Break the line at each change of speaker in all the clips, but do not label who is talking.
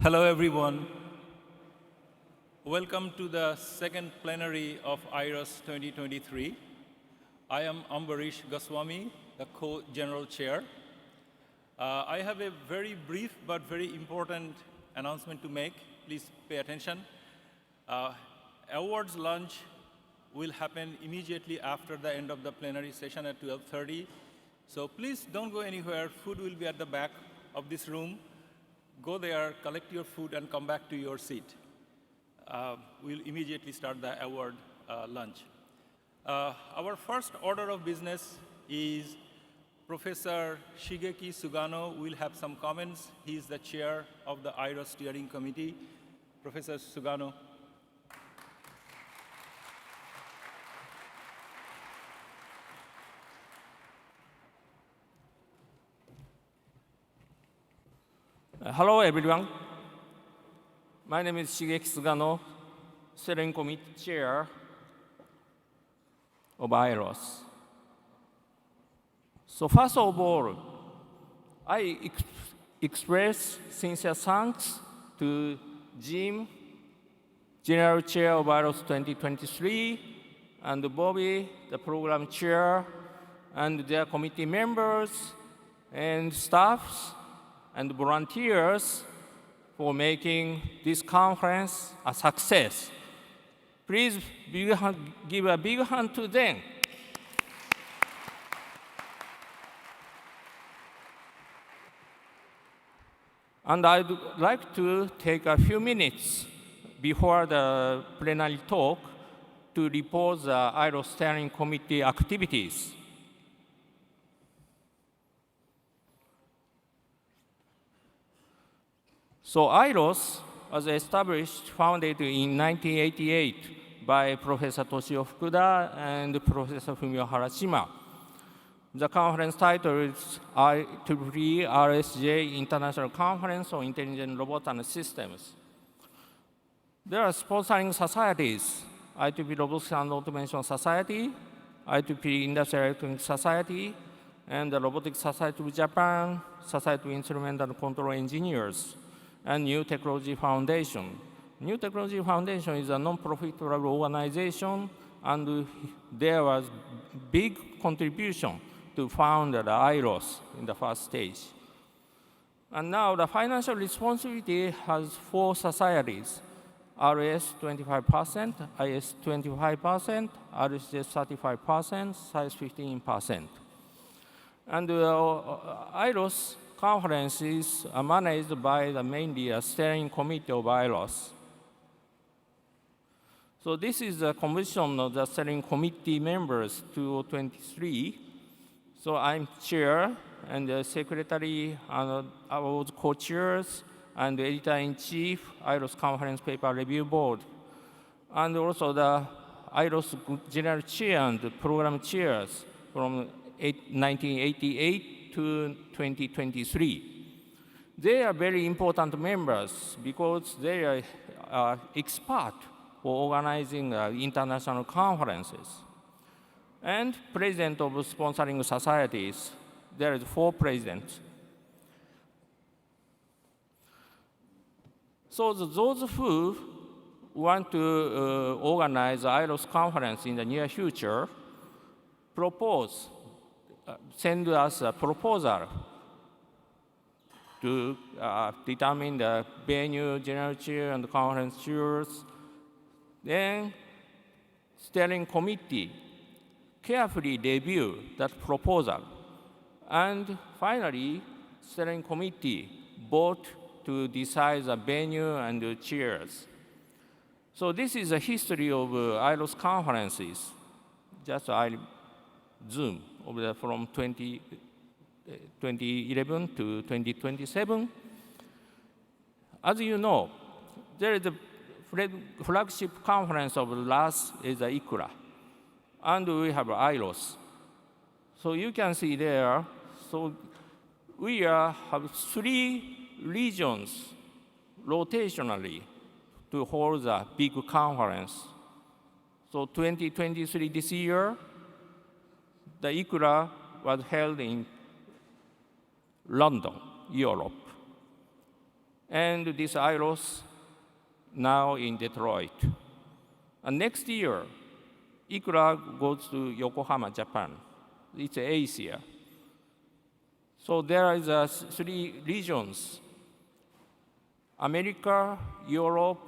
Hello, everyone. Welcome to the second plenary of IROS 2023. I am Ambarish Goswami, the co-general chair. I have a very brief but very important announcement to make. Please pay attention. Awards lunch will happen immediately after the end of the plenary session at 12:30. So please don't go anywhere. Food will be at the back of this room. Go there, collect your food, and come back to your seat. We'll immediately start the award lunch. Our first order of business is Professor Shigeki Sugano will have some comments. He's the chair of the IROS Steering Committee. Professor Sugano.
Hello, everyone. My name is Shigeki Sugano, Steering Committee Chair of IROS. So first of all, I express sincere thanks to Jim, General Chair of IROS 2023, and Bobby, the Program Chair, and their committee members and staffs and volunteers for making this conference a success. Please give a big hand to them. And I'd like to take a few minutes before the plenary talk to report the IROS Steering Committee activities. So IROS was established, founded in 1988 by Professor Toshio Fukuda and Professor Fumio Harashima. The conference title is IEEE RSJ International Conference on Intelligent Robots and Systems. There are sponsoring societies, IEEE Robotics and Automation Society, IEEE Industrial Electronics Society, and the Robotics Society of Japan, Society of Instrument and Control Engineers, and New Technology Foundation. New Technology Foundation is a non-profit organization, and there was big contribution to found the IROS in the first stage. And now the financial responsibility has 4 societies: RS 25%, IS 25%, RSJ 35%, SIZE 15%. And IROS conference is managed by mainly a steering committee of IROS. So this is the composition of the steering committee members 2023. So I'm chair and the secretary and our co-chairs and the editor-in-chief, IROS Conference Paper Review Board, and also the IROS General Chair and the Program Chairs from 1988 to 2023. They are very important members because they are experts for organizing international conferences. And president of sponsoring societies, there is 4 presidents. So those who want to organize the IROS conference in the near future send us a proposal to determine the venue, general chair, and conference chairs. Then steering committee carefully review that proposal. And finally, steering committee vote to decide the venue and the chairs. So this is a history of IROS conferences. Just I zoom over from 2011 to 2027. As you know, there is a flagship conference of last is ICRA, and we have IROS. So you can see there, so we have 3 regions rotationally to hold a big conference. So 2023 this year, the ICRA was held in London, Europe. and this IROS now in Detroit. And next year, IKRA goes to Yokohama, Japan. It's Asia. So there is 3 regions: America, Europe,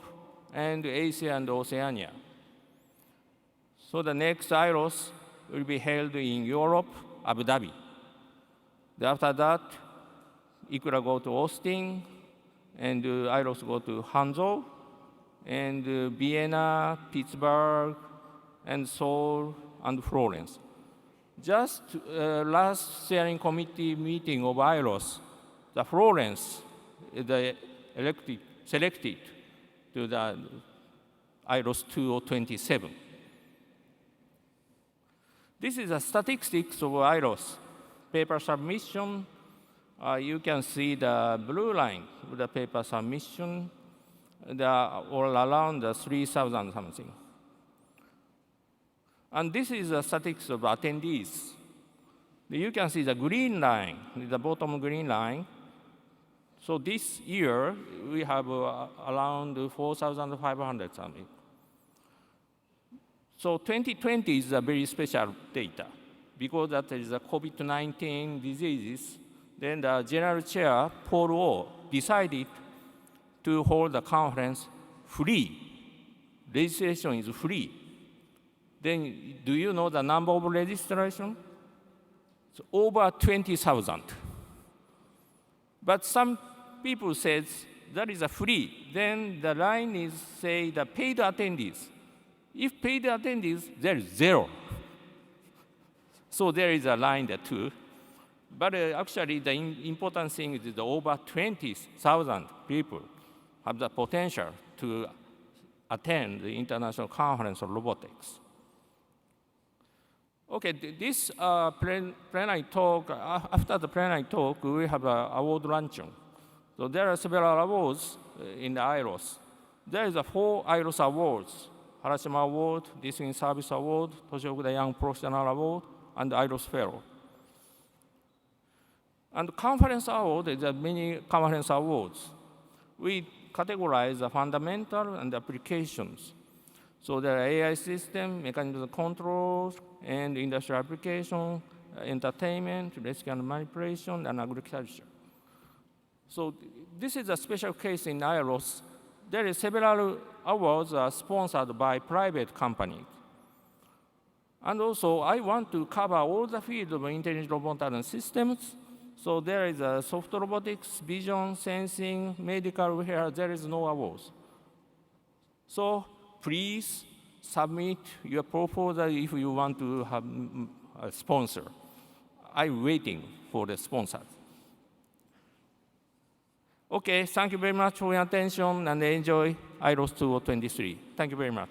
and Asia and Oceania. So the next IROS will be held in Europe, Abu Dhabi. After that, IKRA go to Austin, and IROS go to Hangzhou, and Vienna, Pittsburgh, and Seoul, and Florence. Just last steering committee meeting of IROS, the Florence, selected to the IROS 2027. This is the statistics of IROS. Paper submission, you can see the blue line with the paper submission, all around the 3,000 something. And this is the statistics of attendees. You can see the green line, the bottom green line. So this year, we have around 4,500 something. So 2020 is a very special data because that is the COVID-19 diseases. Then the general chair, Paul O, decided to hold the conference free. Registration is free. Then do you know the number of registration? It's over 20,000. But some people says that is a free. Then the line is say the paid attendees. If paid attendees, there is 0. So there is a line there too. But actually, the important thing is that over 20,000 people have the potential to attend the International Conference on Robotics. Okay, this plenary talk, after the plenary talk, we have an award luncheon. So there are several awards in the IROS. There is 4 IROS awards: Harashima Award, Distinguished Service Award, Toshiokuda Young Professional Award, and IROS Fellow. And conference award is many conference awards. We categorize the fundamental and applications. So there are AI system, mechanical controls, and industrial application, entertainment, rescue and manipulation, and agriculture. So this is a special case in IROS. There are several awards sponsored by private companies. And also, I want to cover all the fields of intelligent robotics and systems. So there is soft robotics, vision, sensing, medical, where there is no awards. So please submit your proposal if you want to have a sponsor. I'm waiting for the sponsors. Okay, thank you very much for your attention and enjoy IROS 2023. Thank you very much.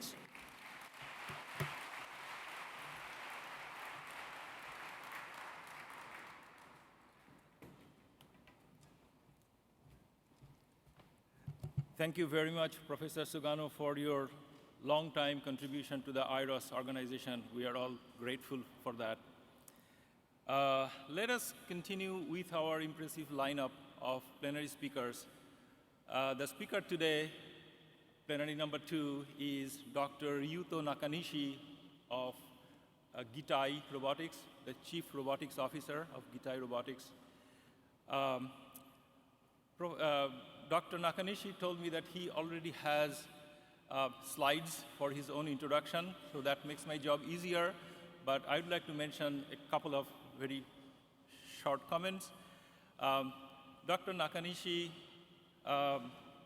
Thank you very much, Professor Sugano, for your long-time contribution to the IROS organization. We are all grateful for that. Let us continue with our impressive lineup of plenary speakers. The speaker today, plenary number 2, is Dr. Yuto Nakanishi of GITAI Robotics, the Chief Robotics Officer of GITAI Robotics. Dr. Nakanishi told me that he already has slides for his own introduction, so that makes my job easier. But I'd like to mention a couple of very short comments. Dr. Nakanishi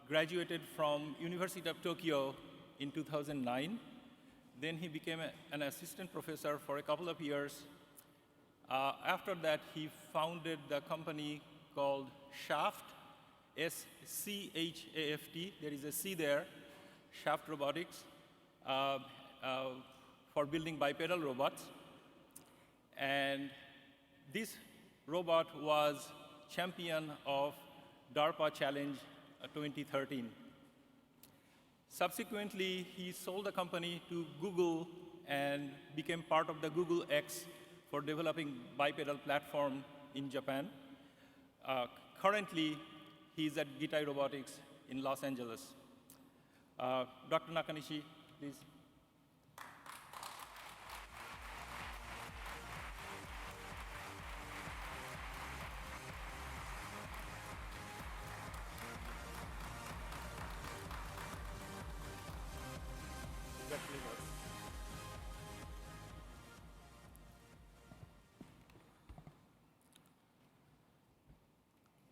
graduated from University of Tokyo in 2009. Then he became an assistant professor for a couple of years. After that, he founded the company called SCHAFT, S-C-H-A-F-T. There is a C there, SCHAFT Robotics, for building bipedal robots. And this robot was champion of DARPA Challenge 2013. Subsequently, he sold the company to Google and became part of the Google X for developing bipedal platform in Japan. Currently, He's at GITAI Robotics in Los Angeles. Dr. Nakanishi, please.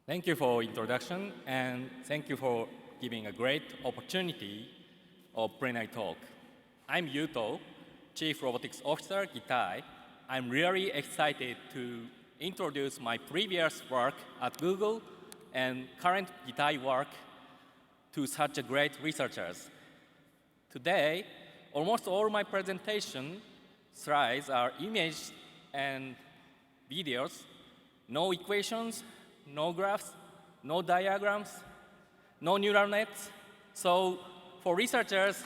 Thank you for introduction, and thank you for giving a great opportunity of plenary talk. I'm Yuto, Chief Robotics Officer, GITAI. I'm really excited to introduce my previous work at Google and current GITAI work to such a great researchers. Today, almost all my presentation slides are images and videos, no equations, no graphs, no diagrams, no neural nets. So for researchers,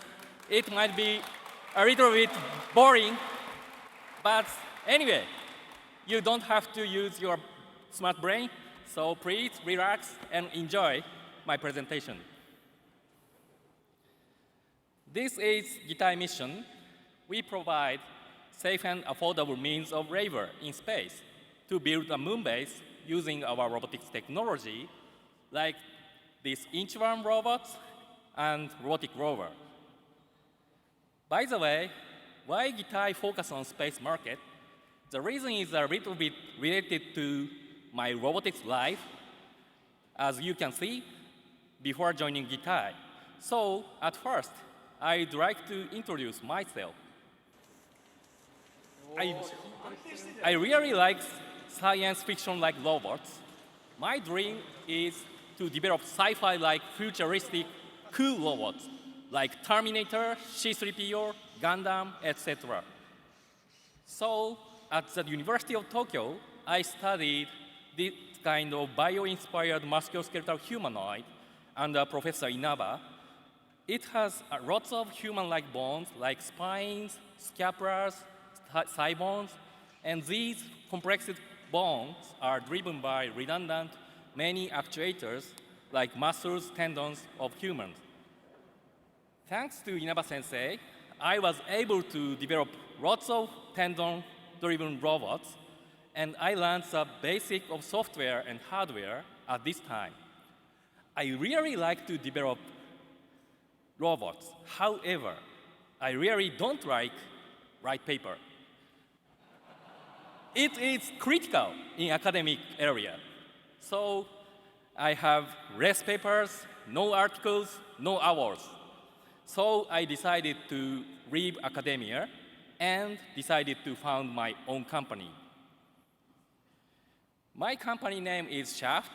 it might be a little bit boring. But anyway, you don't have to use your smart brain. So please relax and enjoy my presentation. This is GITAI mission. We provide safe and affordable means of labor in space to build a Moonbase using our robotics technology, like these inch-worm robots and robotic rover. By the way, why GITAI focus on space market? The reason is a little bit related to my robotics life, as you can see, before joining GITAI. So at first, I'd like to introduce myself. I really like science fiction-like robots. My dream is to develop sci-fi-like futuristic cool robots like Terminator, C-3PO, Gundam, etc. So at the University of Tokyo, I studied this kind of bio-inspired musculoskeletal humanoid under Professor Inaba. It has lots of human-like bones like spines, scapulars, thigh bones, and these complex bones are driven by redundant many actuators like muscles, tendons of humans. Thanks to Inaba-sensei, I was able to develop lots of tendon-driven robots, and I learned the basic of software and hardware at this time. I really like to develop robots. However, I really don't like write paper. It is critical in academic area. So I have less papers, no articles, no hours. So I decided to leave academia and decided to found my own company. My company name is SCHAFT.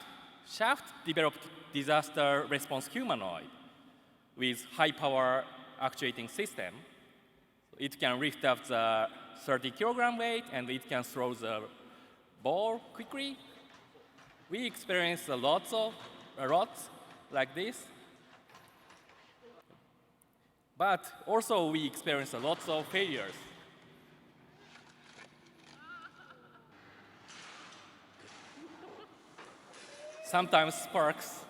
SCHAFT developed disaster response humanoid with high power actuating system. It can lift up the 30-kilogram weight, and it can throw the ball quickly. We experienced lots like this. But also, we experienced lots of failures. Sometimes sparks.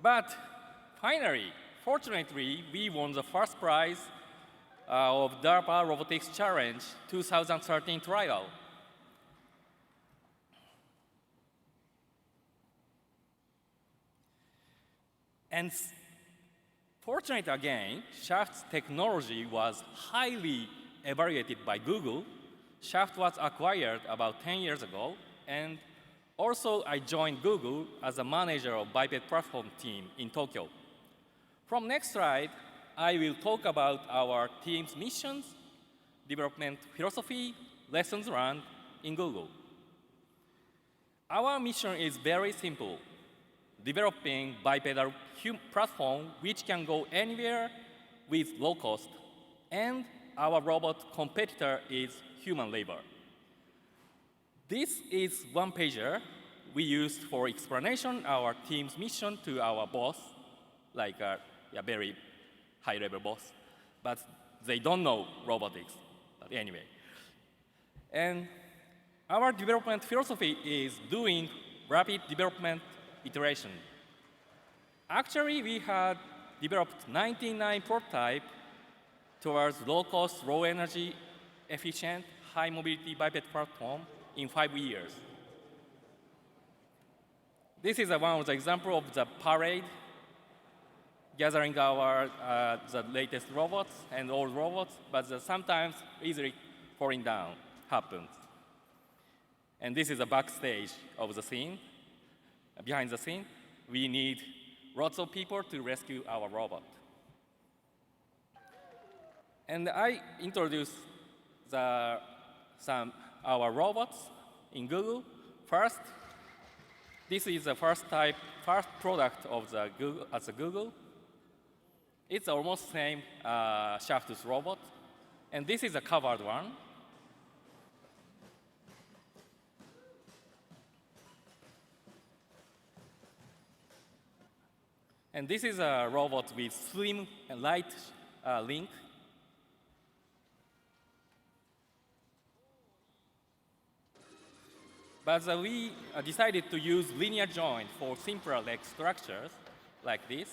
But finally, fortunately, we won the first prize of DARPA Robotics Challenge 2013 trial. And fortunately again, SCHAFT's technology was highly evaluated by Google. SCHAFT was acquired about 10 years ago, and also I joined Google as a manager of biped platform team in Tokyo. From next slide, I will talk about our team's missions, development philosophy, lessons learned in Google. Our mission is very simple: developing bipedal platform which can go anywhere with low cost, and our robot competitor is human labor. This is one-pager we used for explanation our team's mission to our boss, like a very high-level boss, but they don't know robotics. But anyway, and our development philosophy is doing rapid development iteration. Actually, we had developed 99 prototypes towards low-cost, low-energy, efficient, high-mobility biped platform in 5 years. This is one of the examples of the parade gathering our the latest robots and old robots, but sometimes easily falling down happens. And this is a backstage of the scene. Behind the scene, we need lots of people to rescue our robot. And I introduced our robots in Google. First, this is the first product of the Google. It's almost same SCHAFT robot, and this is a covered one. And this is a robot with slim and light link. But we decided to use linear joint for simpler leg structures like this.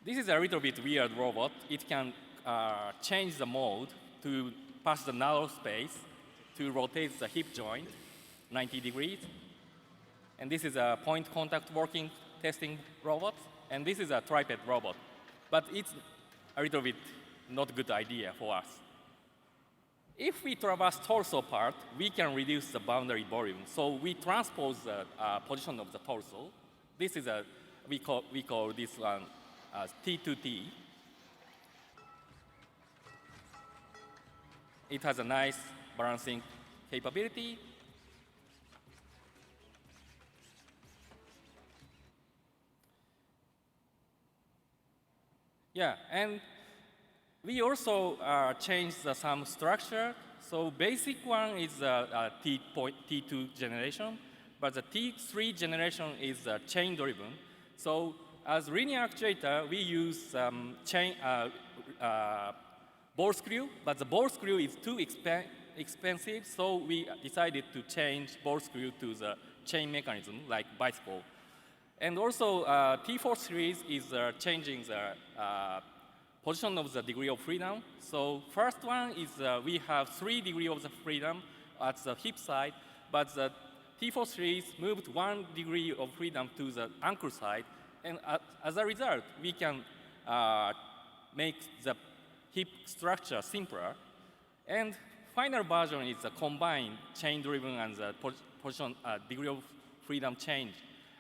This is a little bit weird robot. It can change the mode to pass the narrow space to rotate the hip joint 90 degrees. And this is a point contact working testing robot. And this is a triped robot. But it's a little bit not a good idea for us. If we traverse torso part, we can reduce the boundary volume. So we transpose the position of the torso. This is we call this one as T2T. It has a nice balancing capability. Yeah, and we also changed some structure. So basic one is T2 generation, but the T3 generation is chain driven. So as linear actuator, we use chain ball screw, but the ball screw is too expensive, so we decided to change ball screw to the chain mechanism, like bicycle. And also, T4 series is changing the position of the degree of freedom. So first one is we have 3 degrees of the freedom at the hip side, but the T4 series moved 1 degree of freedom to the ankle side. And as a result, we can make the hip structure simpler. And final version is a combined chain-driven and the position degree of freedom change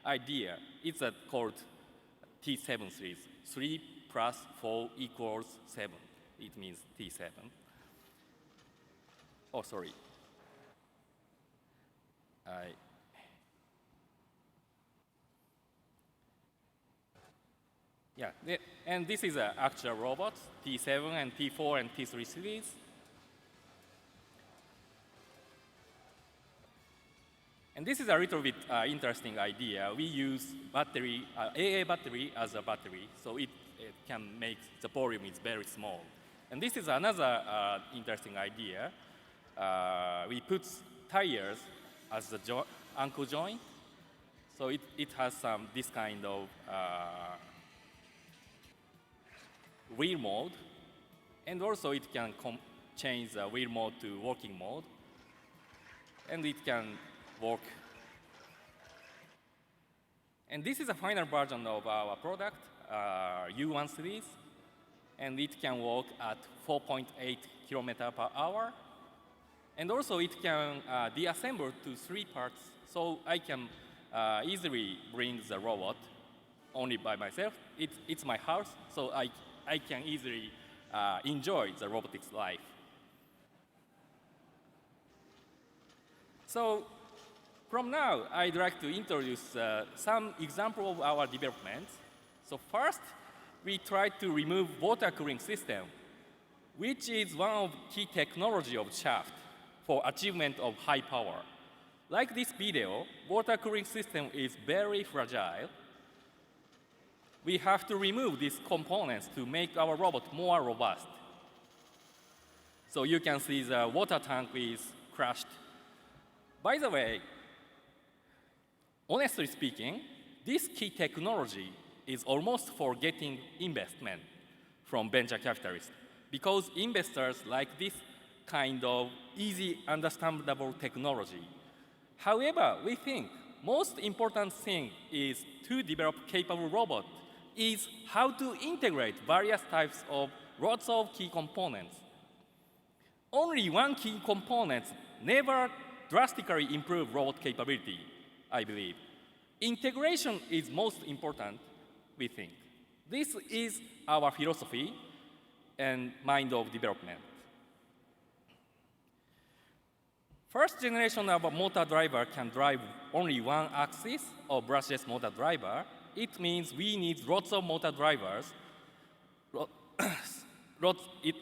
idea. It's called T7 series. 3 plus 4 equals 7. It means T7. Oh, sorry. Yeah, and this is an actual robot, T7 and T4 and T3 series. And this is a little bit interesting idea. We use battery, AA battery as a battery, so it can make the volume is very small. And this is another interesting idea. We put tires as the ankle joint, so it has this kind of wheel mode, and also it can change the wheel mode to working mode, and it can work. And this is a final version of our product, U1 series, and it can work at 4.8 km per hour. And also it can deassemble to 3 parts, so I can easily bring the robot only by myself. It's my house, so I can easily enjoy the robotics life. So from now, I'd like to introduce some example of our development. So first, we tried to remove water cooling system, which is one of key technology of SCHAFT for achievement of high power. Like this video, water cooling system is very fragile. We have to remove these components to make our robot more robust. So you can see the water tank is crushed By the way, honestly speaking, this key technology is almost for getting investment from venture capitalists because investors like this kind of easy, understandable technology. However, we think most important thing is to develop capable robot is how to integrate various types of lots of key components. Only one key component never drastically improve robot capability, I believe. Integration is most important, we think. This is our philosophy and mind of development. First generation of a motor driver can drive only one axis of brushless motor driver. It means we need lots of motor drivers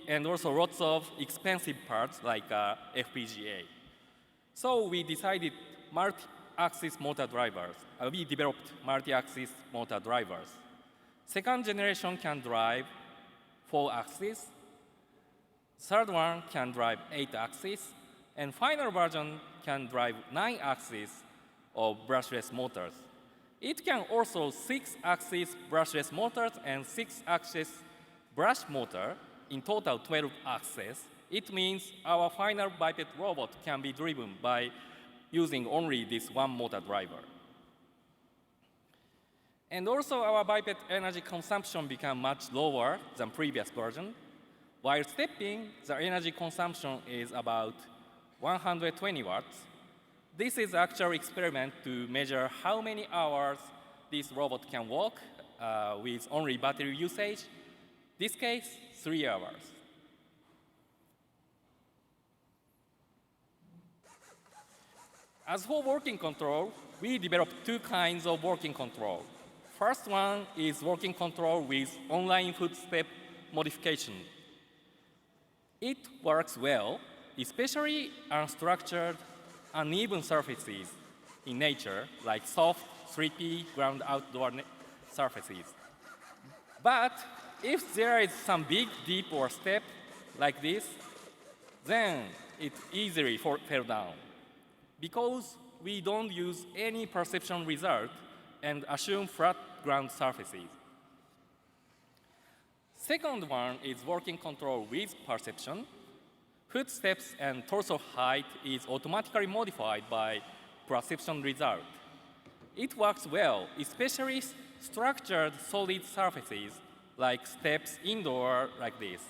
and also lots of expensive parts like FPGA. So we decided multi-axis motor drivers. We developed multi-axis motor drivers. Second generation can drive 4 axes. Third one can drive 8 axes. And final version can drive 9 axes of brushless motors. It can also 6-axis brushless motors and 6-axis brush motor, in total 12 axes. It means our final biped robot can be driven by using only this one motor driver. And also our biped energy consumption became much lower than previous version. While stepping, the energy consumption is about 120 watts. This is actual experiment to measure how many hours this robot can walk with only battery usage. This case, 3 hours. As for working control, we developed 2 kinds of working control. First one is working control with online footstep modification. It works well, especially unstructured, uneven surfaces in nature, like soft, slippery, ground outdoor surfaces. But if there is some big dip or step like this, then it easily fell down because we don't use any perception result and assume flat ground surfaces. Second one is working control with perception. Footsteps and torso height is automatically modified by perception result. It works well, especially structured solid surfaces like steps indoor like this.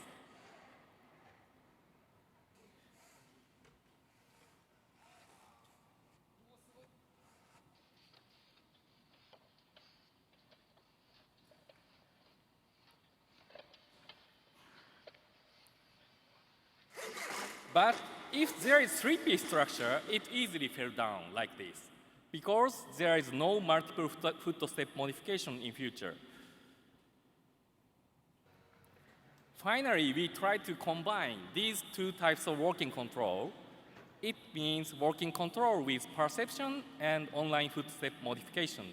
But if there is 3-piece structure, it easily fell down like this because there is no multiple footstep modification in future. Finally, we try to combine these 2 types of working control. It means working control with perception and online footstep modification.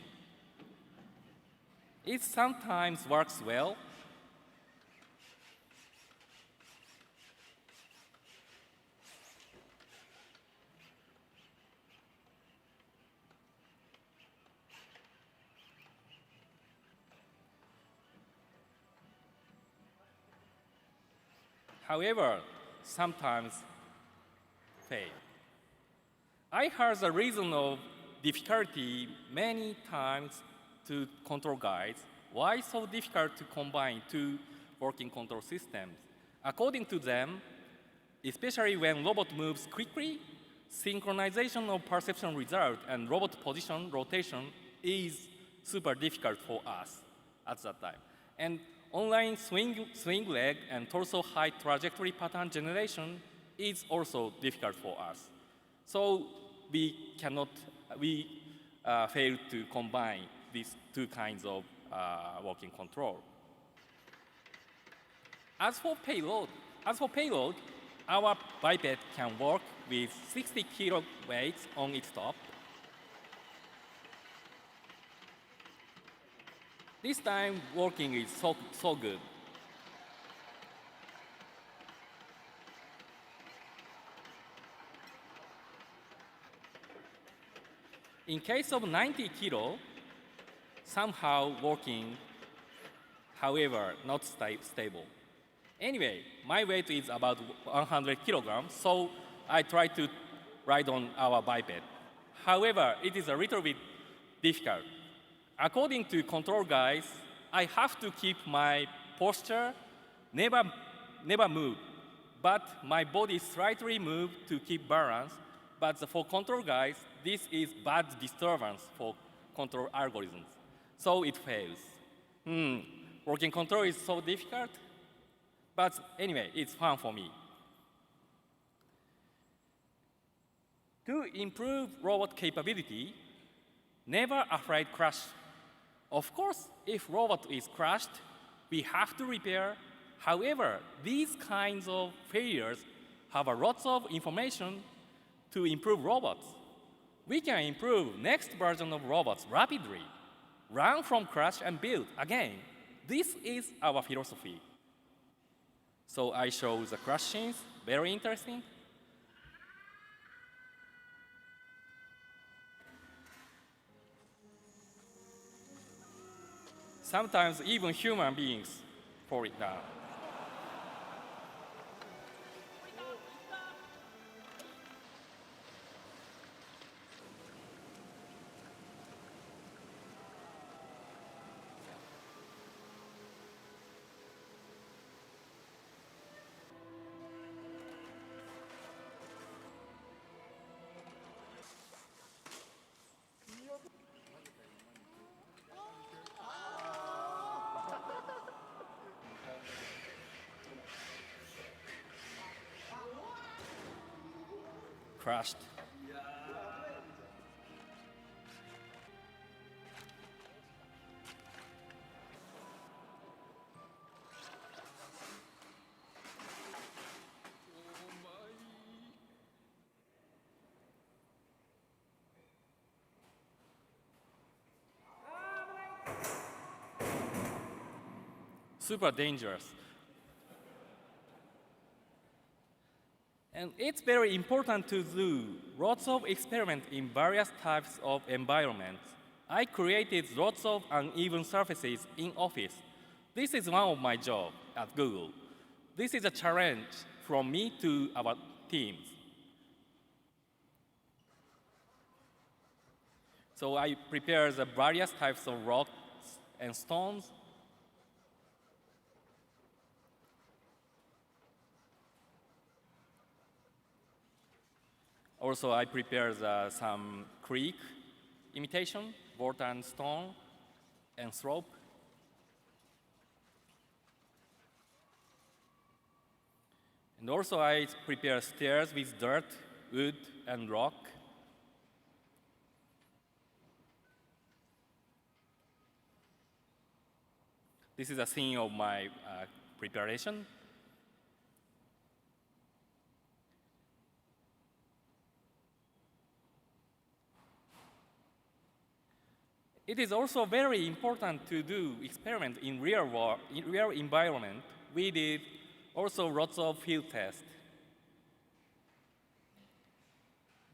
It sometimes works well. However, sometimes fail. I heard the reason of difficulty many times to control guides. Why so difficult to combine 2 working control systems? According to them, especially when robot moves quickly, synchronization of perception result and robot position rotation is super difficult for us at that time. And online swing leg and torso height trajectory pattern generation is also difficult for us. So we fail to combine these 2 kinds of working control. As for payload, our biped can work with 60 kilo weights on its top. This time, working is so good. In case of 90 kilo, somehow working, however, not stable. Anyway, my weight is about 100 kilograms, so I try to ride on our biped. However, it is a little bit difficult. According to control guys, I have to keep my posture, never move, but my body slightly move to keep balance. But for control guys, this is bad disturbance for control algorithms, so it fails. Working control is so difficult, but anyway, it's fun for me. To improve robot capability, never afraid crash. Of course, if robot is crashed, we have to repair. However, these kinds of failures have a lots of information to improve robots. We can improve next version of robots rapidly, learn from crash and build again. This is our philosophy. So I show the crash scenes, very interesting. Sometimes even human beings fall it down. Crashed. Super dangerous. And it's very important to do lots of experiments in various types of environments. I created lots of uneven surfaces in office. This is one of my jobs at Google. This is a challenge from me to our teams. So I prepare the various types of rocks and stones. Also, I prepared some creek imitation, water and stone, and slope. And also, I prepare stairs with dirt, wood, and rock. This is a scene of my preparation. It is also very important to do experiments in real environment. We did also lots of field tests.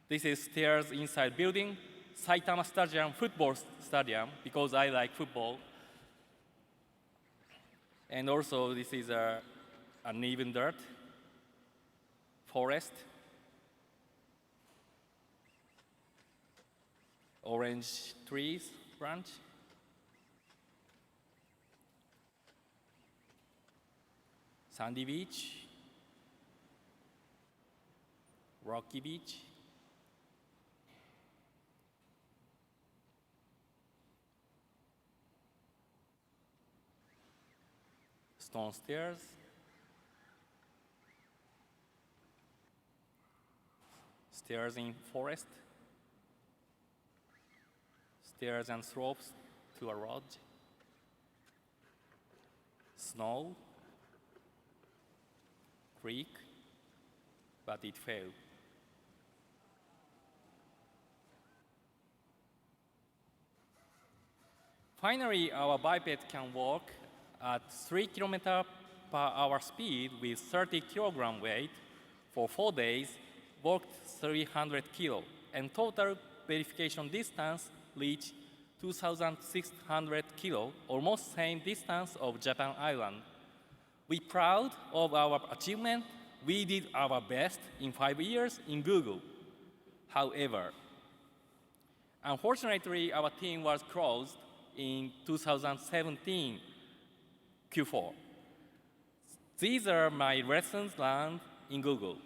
This is stairs inside building, Saitama Stadium, football stadium, because I like football. And also this is uneven dirt, forest, orange trees, branch. Sandy beach, rocky beach. Stone stairs. Stairs in forest. Stairs and slopes to a road. Snow. Creek. But it failed. Finally, our biped can walk at 3 km per hour speed with 30 kilogram weight for 4 days, walked 300 kilo, and total verification distance reached 2,600 kilo, almost same distance of Japan Island. We're proud of our achievement. We did our best in 5 years in Google. However, unfortunately, our team was closed in 2017 Q4. These are my lessons learned in Google.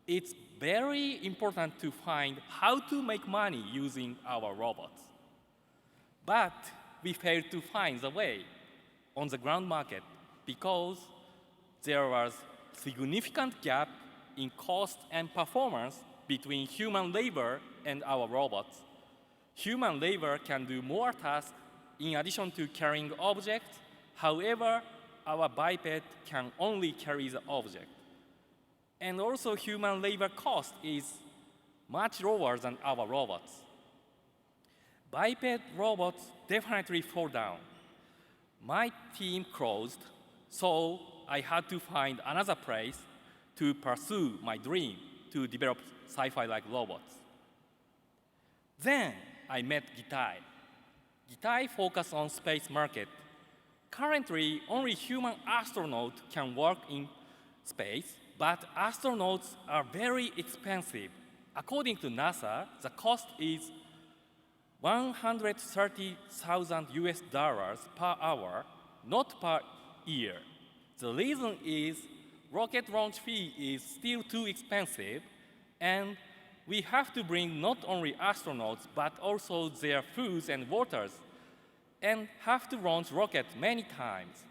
It's very important to find how to make money using our robots. But we failed to find the way on the ground market because there was significant gap in cost and performance between human labor and our robots. Human labor can do more tasks in addition to carrying objects. However, our biped can only carry the object. And also, human labor cost is much lower than our robots. Biped robots definitely fall down. My team closed, so I had to find another place to pursue my dream to develop sci-fi-like robots. Then I met GITAI. GITAI focuses on space market. Currently, only human astronauts can work in space, but astronauts are very expensive. According to NASA, the cost is $130,000 per hour, not per year. The reason is rocket launch fee is still too expensive, and we have to bring not only astronauts, but also their foods and waters, and have to launch rocket many times.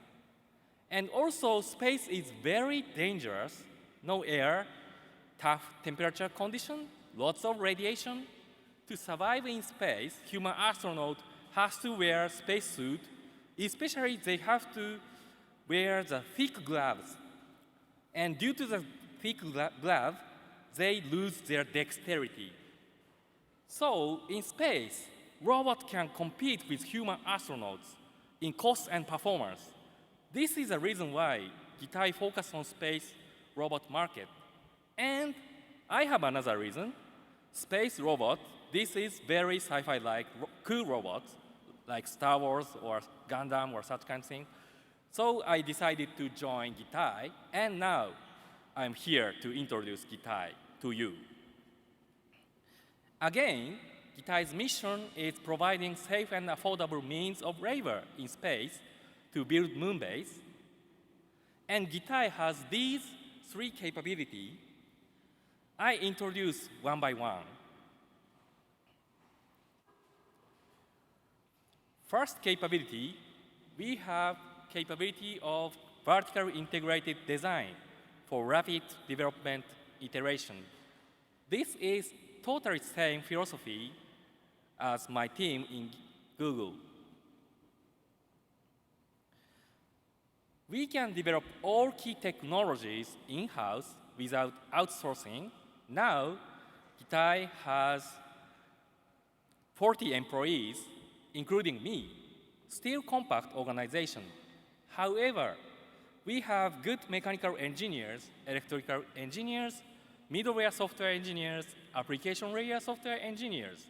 And also, space is very dangerous. No air, tough temperature condition, lots of radiation. To survive in space, human astronaut has to wear spacesuit. Especially, they have to wear the thick gloves. And due to the thick glove, they lose their dexterity. So, in space, robots can compete with human astronauts in cost and performance. This is the reason why GITAI focuses on space robot market. And I have another reason. Space robot, this is very sci-fi-like cool robots, like Star Wars or Gundam or such kind of thing. So I decided to join GITAI, and now I'm here to introduce GITAI to you. Again, GITAI's mission is providing safe and affordable means of labor in space to build Moonbase. And GITAI has these 3 capabilities. I introduce one by one. First capability, we have capability of vertically integrated design for rapid development iteration. This is totally same philosophy as my team in Google. We can develop all key technologies in-house without outsourcing. Now, GITAI has 40 employees, including me, still compact organization. However, we have good mechanical engineers, electrical engineers, middleware software engineers, application layer software engineers.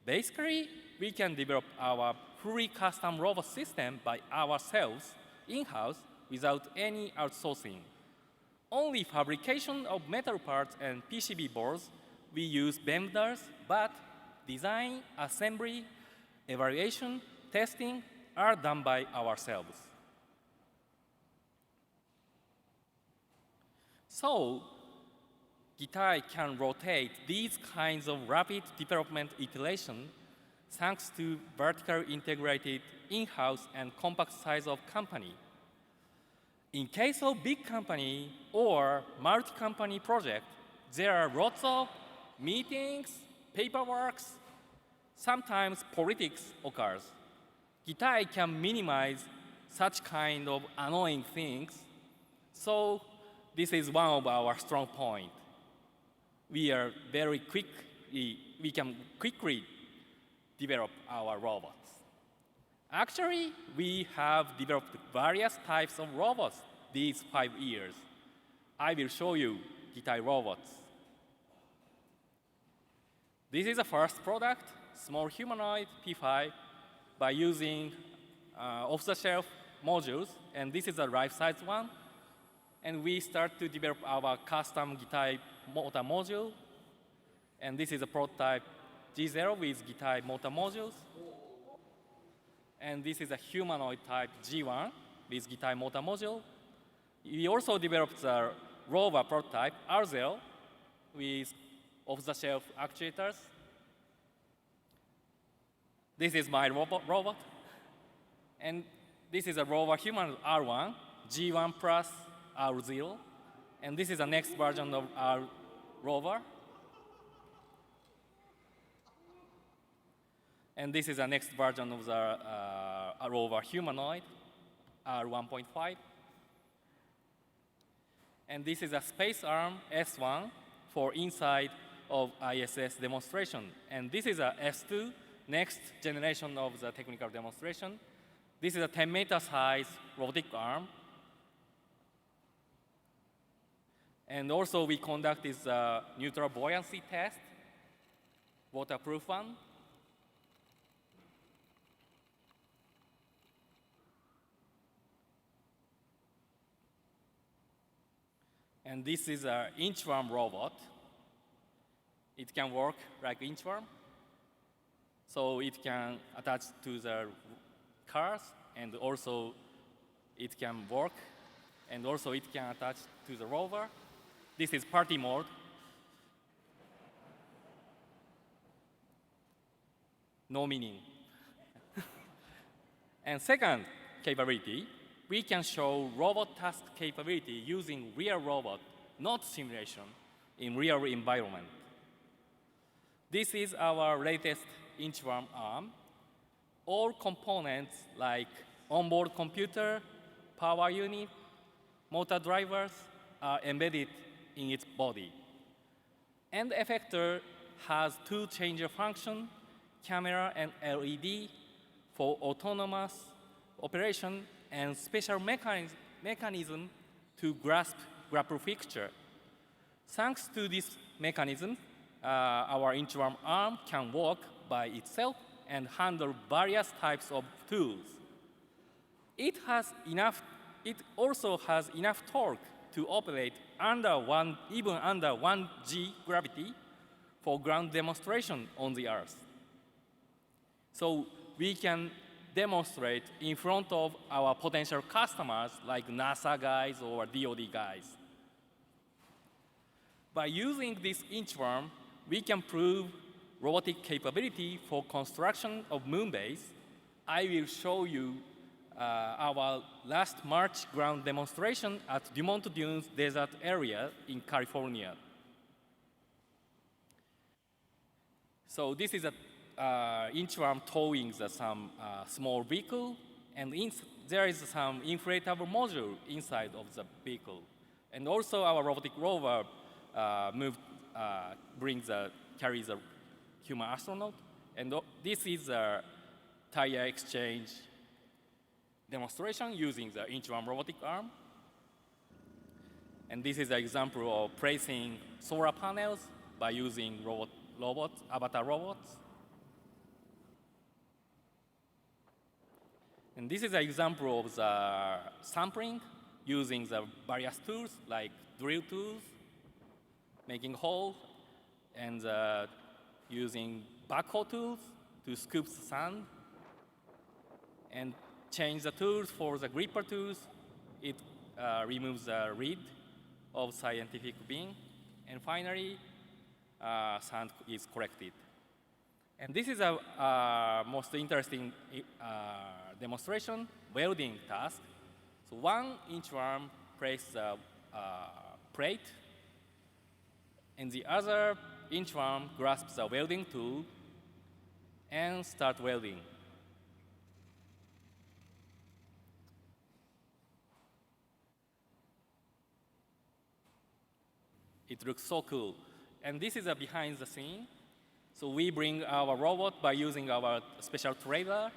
Basically, we can develop our fully custom robot system by ourselves in-house without any outsourcing. Only fabrication of metal parts and PCB boards, we use vendors, but design, assembly, evaluation, testing are done by ourselves. So, GITAI can rotate these kinds of rapid development iteration thanks to vertically integrated in-house and compact size of company. In case of big company or multi-company project, there are lots of meetings, paperwork, sometimes politics occurs. GITAI can minimize such kind of annoying things, so this is one of our strong points. We can quickly develop our robots. Actually, we have developed various types of robots these 5 years. I will show you GITAI robots. This is the first product, small humanoid P5, by using off-the-shelf modules, and this is a life-size one. And we start to develop our custom GITAI motor module, and this is a prototype G0 with GITAI motor modules. And this is a humanoid type G1 with GITAI motor module. We also developed the rover prototype R0 with off-the-shelf actuators. This is my robot. And this is a rover human R1, G1 plus R0. And this is the next version of our rover. And this is the next version of the rover humanoid, R1.5. And this is a space arm S1 for inside of ISS demonstration. And this is a S2, next generation of the technical demonstration. This is a 10-meter size robotic arm. And also we conducted the neutral buoyancy test, waterproof one. And this is an inchworm robot. It can work like inchworm. So it can attach to the cars, and also it can work, and also it can attach to the rover. This is party mode. No meaning. And second capability, we can show robot task capability using real robot, not simulation, in real environment. This is our latest inchworm arm. All components like onboard computer, power unit, motor drivers are embedded in its body. And the effector has two changer functions, camera and LED, for autonomous operation and special mechanism to grasp grapple fixture. Thanks to this mechanism, our inchworm arm can walk by itself and handle various types of tools. It also has enough torque to operate even under 1g gravity for ground demonstration on the Earth. So we can demonstrate in front of our potential customers like NASA guys or DoD guys. By using this inchworm, we can prove robotic capability for construction of Moonbase. I will show you our last March ground demonstration at Dumont Dunes Desert area in California. So this is a inchworm towing some small vehicle, and there is some inflatable module inside of the vehicle. And also our robotic rover carries a human astronaut. And this is a tire exchange demonstration using the inchworm robotic arm. And this is an example of placing solar panels by using avatar robots. And this is an example of the sampling using the various tools like drill tools, making holes, and using backhoe tools to scoop the sand, and change the tools for the gripper tools. It removes the lid of scientific bin, and finally, sand is collected. And this is a most interesting demonstration, welding task. So one inchworm places the plate, and the other inchworm grasps the welding tool and starts welding. It looks so cool. And this is a behind the scene. So we bring our robot by using our special trailer.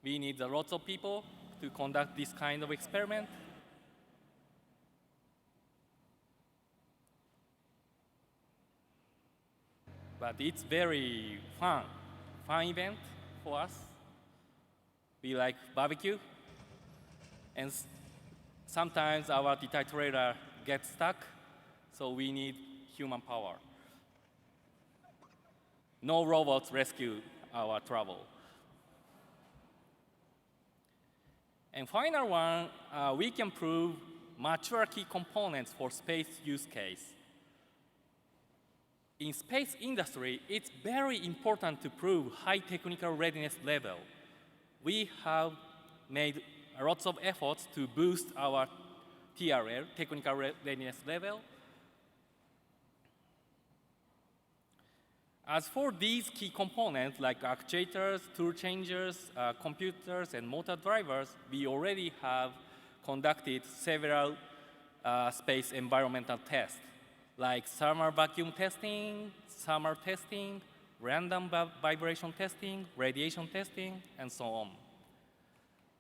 We need lots of people to conduct this kind of experiment. but it's very fun event for us. We like barbecue, and sometimes our GITAI trailer gets stuck, so we need human power. No robots rescue our travel. And final one, we can prove mature key components for space use case. In space industry, it's very important to prove high technical readiness level. We have made lots of efforts to boost our TRL, technical readiness level. As for these key components, like actuators, tool changers, computers, and motor drivers, we already have conducted several space environmental tests, like thermal vacuum testing, thermal testing, random vibration testing, radiation testing, and so on.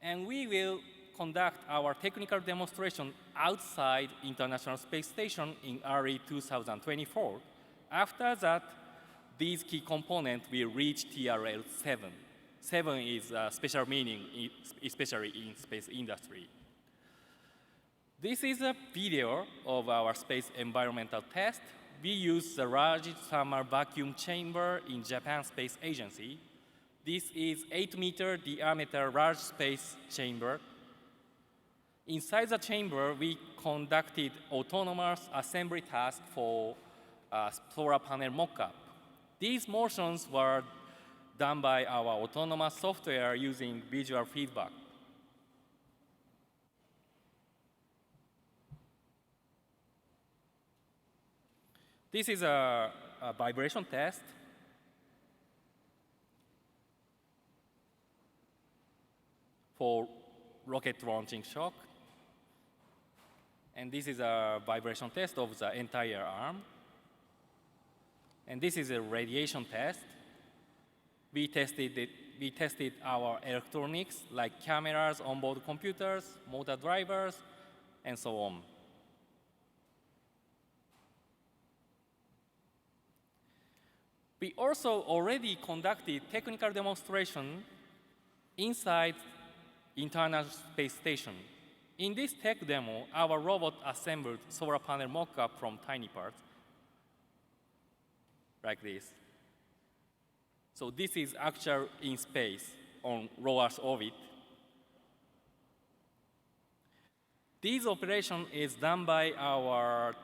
And we will conduct our technical demonstration outside International Space Station in early 2024. After that, these key components will reach TRL 7. 7 is a special meaning, especially in space industry. This is a video of our space environmental test. We use the largest thermal vacuum chamber in Japan Space Agency. This is 8-meter diameter large space chamber. Inside the chamber, we conducted autonomous assembly tasks for solar panel mock-up. These motions were done by our autonomous software using visual feedback. This is a vibration test. For rocket launching shock. And this is a vibration test of the entire arm. And this is a radiation test. We tested our electronics, like cameras, onboard computers, motor drivers, and so on. We also already conducted technical demonstration inside International Space Station. In this tech demo, our robot assembled solar panel mock-up from tiny parts, like this. So this is actual in space on low Earth orbit. This operation is done by our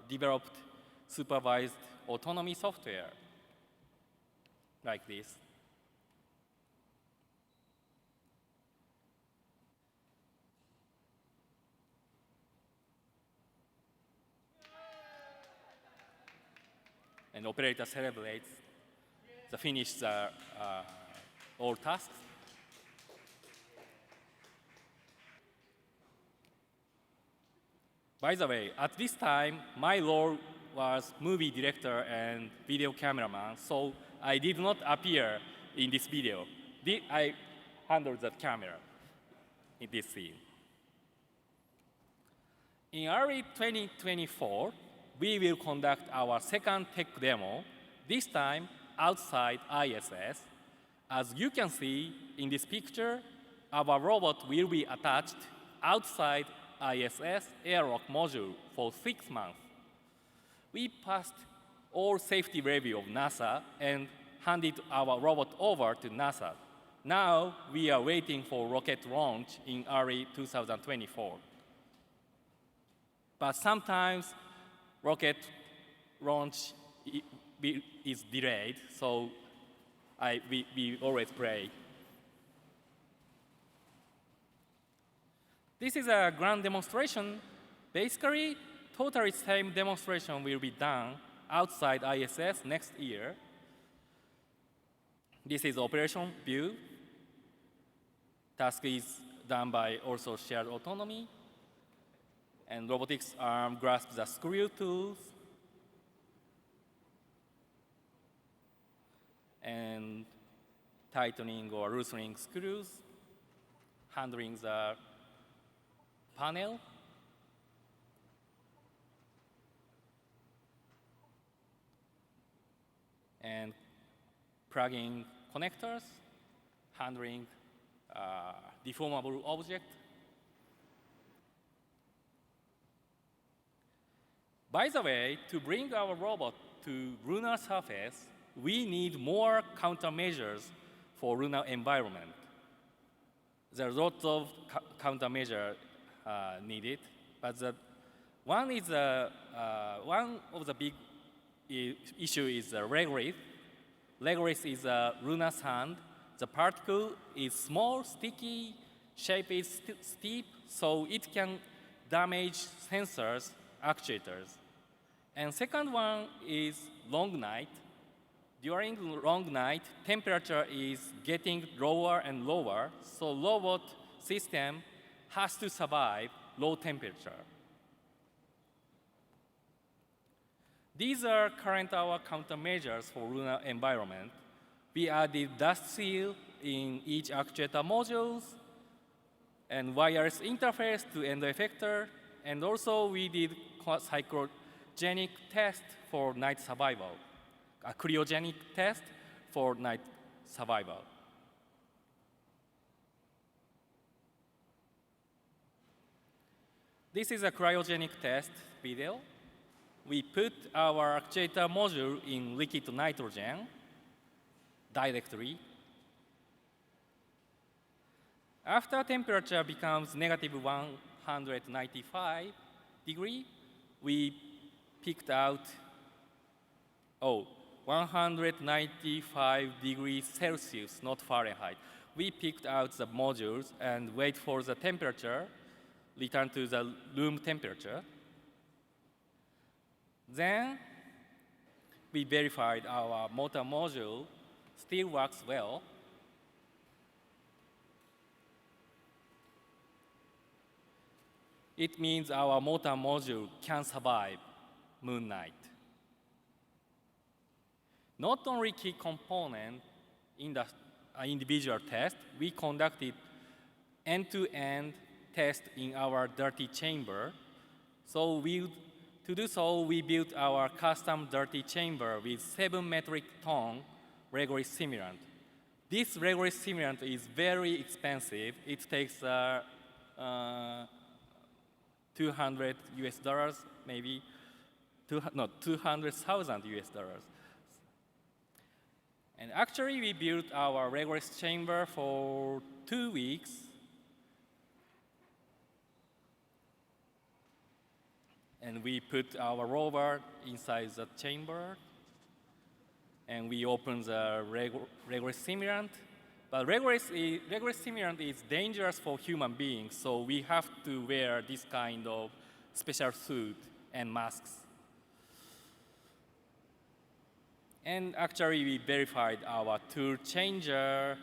developed supervised autonomy software, like this. And operator celebrates the finish all tasks. By the way, at this time, my role was movie director and video cameraman, so I did not appear in this video. I handled the camera in this scene. In early 2024, we will conduct our second tech demo, this time outside ISS. As you can see in this picture, our robot will be attached outside ISS airlock module for 6 months. We passed all safety review of NASA and handed our robot over to NASA. Now we are waiting for rocket launch in early 2024. But sometimes rocket launch is delayed, so we always pray. This is a grand demonstration. Basically, totally same demonstration will be done outside ISS next year. This is operation view. Task is done by also shared autonomy. And robotics arm grasps the screw tools and tightening or loosening screws, handling the panel. plugging connectors, handling deformable object. By the way, to bring our robot to lunar surface, we need more countermeasures for lunar environment. There are lots of countermeasures needed, but one of the big issue is the regolith. Regolith is a lunar sand. The particle is small, sticky, shape is steep, so it can damage sensors, actuators. And second one is long night. During long night, temperature is getting lower and lower, so robot system has to survive low temperature. These are current our countermeasures for lunar environment. We added dust seal in each actuator modules and wireless interface to end effector, and also we did cyclogenic test for night survival, a cryogenic test for night survival. This is a cryogenic test video. We put our actuator module in liquid nitrogen directly. After temperature becomes negative 195 degrees, we picked out 195 degrees Celsius, not Fahrenheit. We picked out the modules and wait for the temperature, return to the room temperature. Then we verified our motor module still works well. It means our motor module can survive moon night. Not only key component in the individual test, we conducted end-to-end test in our dirty chamber. So to do so, we built our custom dirty chamber with 7 metric ton regolith simulant. This regolith simulant is very expensive. It takes 200 US dollars, maybe, 200,000 US dollars. And actually, we built our regolith chamber for 2 weeks. And we put our rover inside the chamber. And we open the regolith simulant. But regolith simulant is dangerous for human beings, so we have to wear this kind of special suit and masks. And actually, we verified our tool changer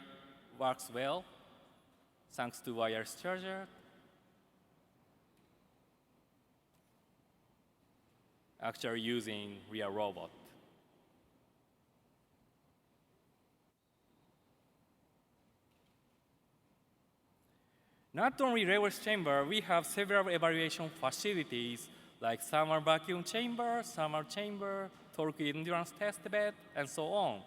works well, thanks to wireless charger. Actually using real robot. Not only regolith chamber, we have several evaluation facilities like thermal vacuum chamber, thermal chamber, torque endurance test bed, and so on.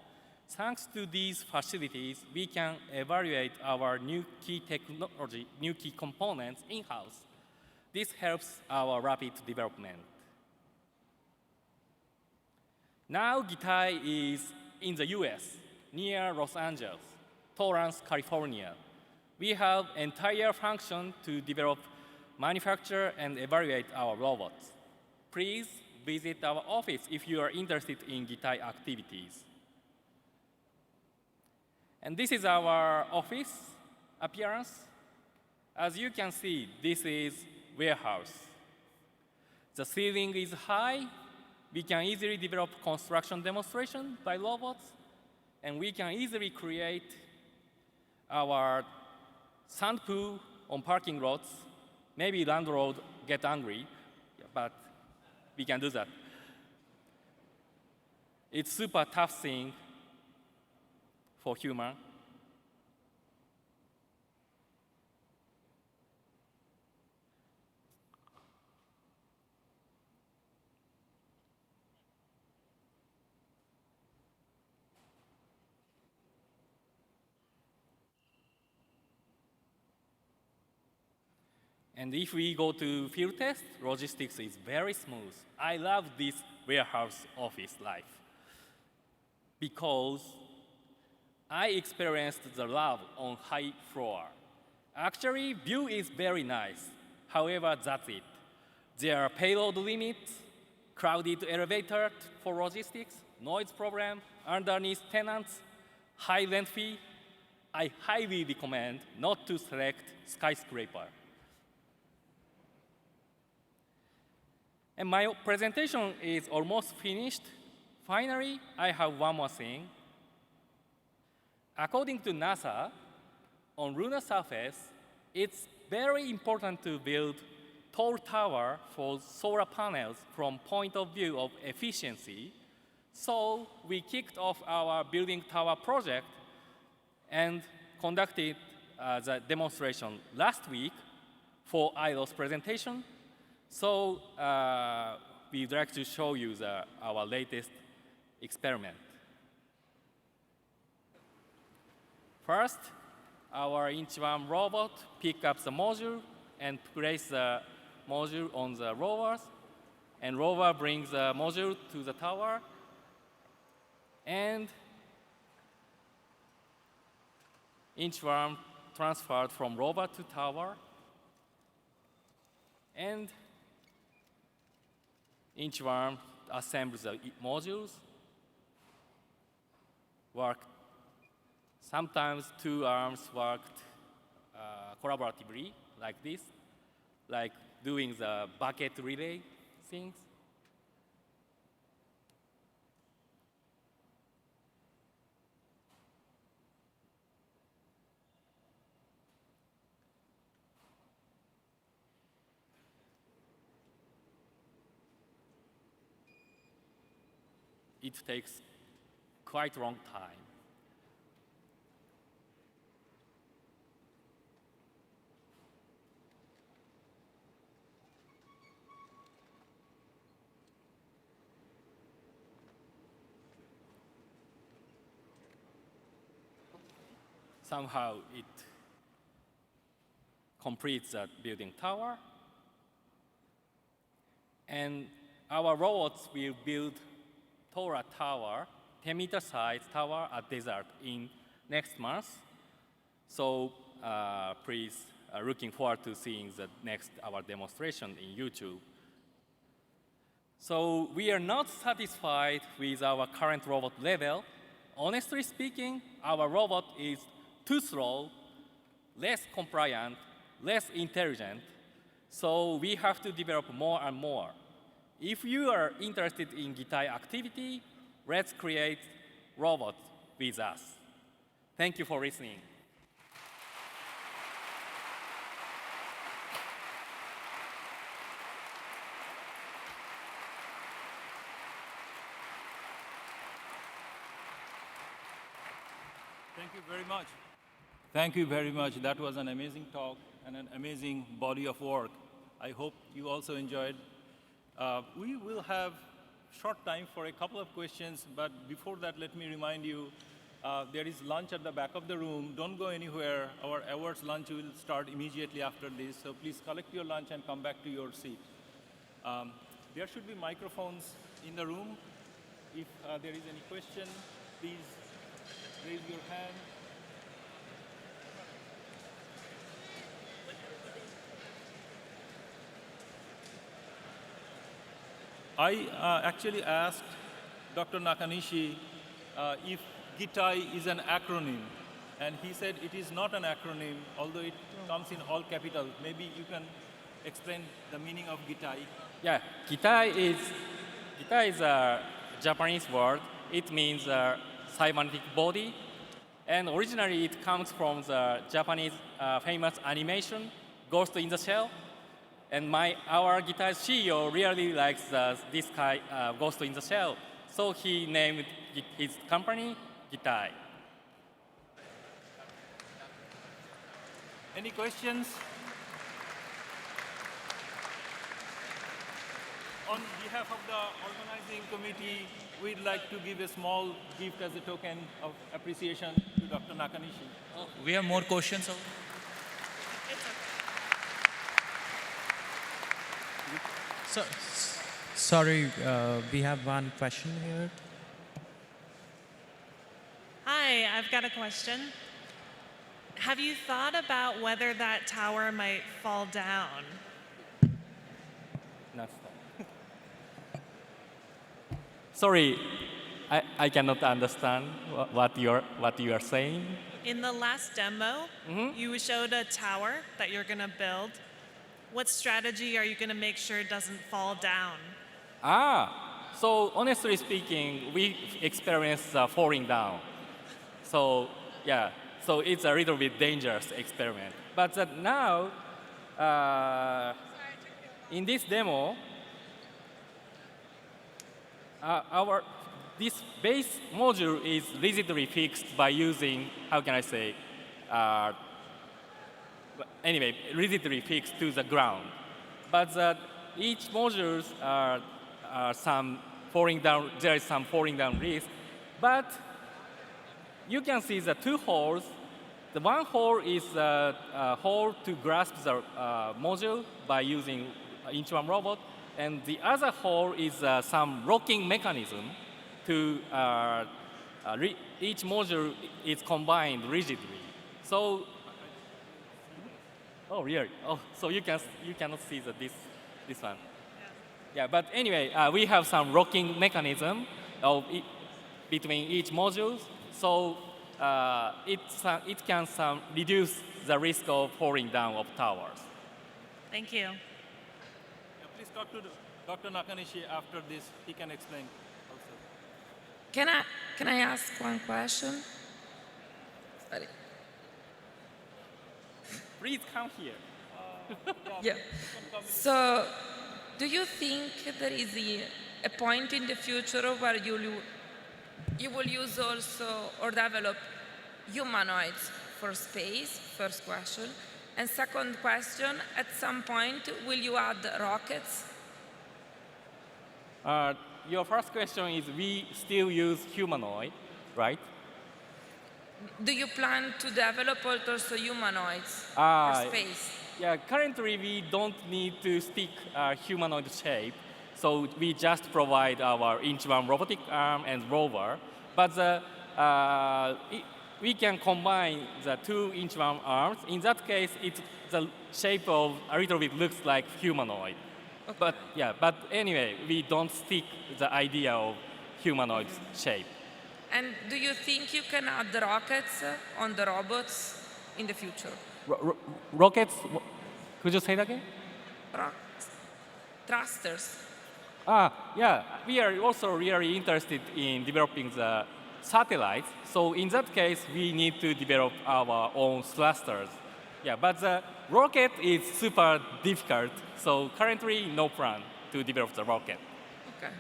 Thanks to these facilities, we can evaluate our new key technology, new key components in-house. This helps our rapid development. Now GITAI is in the US, near Los Angeles, Torrance, California. We have entire function to develop, manufacture, and evaluate our robots. Please visit our office if you are interested in GITAI activities. And this is our office appearance. As you can see, this is warehouse. The ceiling is high. We can easily develop construction demonstration by robots, and we can easily create our sand pool on parking lots. Maybe landlord get angry, but we can do that. It's super tough thing for human. And if we go to field test, logistics is very smooth. I love this warehouse office life because I experienced the lab on high floor. Actually, view is very nice. However, that's it. There are payload limits, crowded elevator for logistics, noise problem, underneath tenants, high rent fee. I highly recommend not to select skyscraper. And my presentation is almost finished. Finally, I have one more thing. According to NASA, on lunar surface, it's very important to build tall tower for solar panels from point of view of efficiency. So we kicked off our building tower project and conducted the demonstration last week for ILO's presentation. So we'd like to show you our latest experiment. First, our inch-1 robot picks up the module and places the module on the rovers, and rover brings the module to the tower, and inch-1 transferred from rover to tower, and inch-1 assembles the modules, work. Sometimes two arms worked collaboratively, like this, like doing the bucket relay things. It takes quite a long time. Somehow it completes the building tower. And our robots will build taller tower, 10-meter size tower at desert in next month. So please, looking forward to seeing the next our demonstration in YouTube. So we are not satisfied with our current robot level. Honestly speaking, our robot is too slow, less compliant, less intelligent. So we have to develop more and more. If you are interested in GITAI activity, let's create robots with us. Thank you for listening.
Thank you very much. Thank you very much. That was an amazing talk and an amazing body of work. I hope you also enjoyed. We will have short time for a couple of questions, but before that, let me remind you, there is lunch at the back of the room. Don't go anywhere. Our awards lunch will start immediately after this, so please collect your lunch and come back to your seat. There should be microphones in the room. If there is any question, please raise your hand. I actually asked Dr. Nakanishi if GITAI is an acronym, and he said it is not an acronym, although it comes in all capitals. Maybe you can explain the meaning of GITAI.
Yeah, GITAI is a Japanese word. It means cybernetic body, and originally it comes from the Japanese famous animation Ghost in the Shell. And our GITAI CEO really likes this guy, Ghost in the Shell. So he named his company GITAI.
Any questions? On behalf of the organizing committee, we'd like to give a small gift as a token of appreciation to Dr. Nakanishi.
We have more questions. So, sorry, we have one question here.
Hi, I've got a question. Have you thought about whether that tower might fall down?
Sorry, I cannot understand what you are saying.
In the last demo, you showed a tower that you're going to build. What strategy are you going to make sure it doesn't fall down?
So honestly speaking, we experienced falling down. So yeah, so it's a little bit dangerous experiment. But now, in this demo, this base module is rigidly fixed by using, how can I say, anyway, rigidly fixed to the ground. But each modules are some falling down, there is some falling down risk. But you can see the two holes. The one hole is a hole to grasp the module by using inch-1 robot. And the other hole is some rocking mechanism to each module is combined rigidly. So, oh really? Oh, so you cannot see this one. Yeah, but anyway, we have some rocking mechanism between each module, so it can reduce the risk of falling down of towers.
Thank you.
Please talk to Dr. Nakanishi after this. He can explain also.
Can I ask one question? Sorry.
Please come here.
Yeah. So, do you think there is a point in the future where you will use also or develop humanoids for space? First question. And second question, at some point, will you add rockets?
Your first question is we still use humanoid, right?
Do you plan to develop also humanoids for space?
Yeah, currently we don't need to stick humanoid shape, so we just provide our inch-1 robotic arm and rover. But we can combine the two inch-1 arms. In that case, the shape of a little bit looks like humanoid.
Okay.
But anyway, we don't stick the idea of humanoid shape.
And do you think you can add the rockets on the robots in the future?
Rockets? Could you say that again?
Rockets. Thrusters.
Yeah, we are also really interested in developing the satellites. So in that case, we need to develop our own thrusters. Yeah, but the rocket is super difficult. So currently, no plan to develop the rocket.
Okay.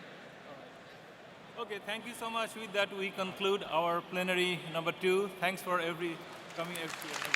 Okay, thank you so much. With that, we conclude our plenary number 2. Thanks for coming, everybody.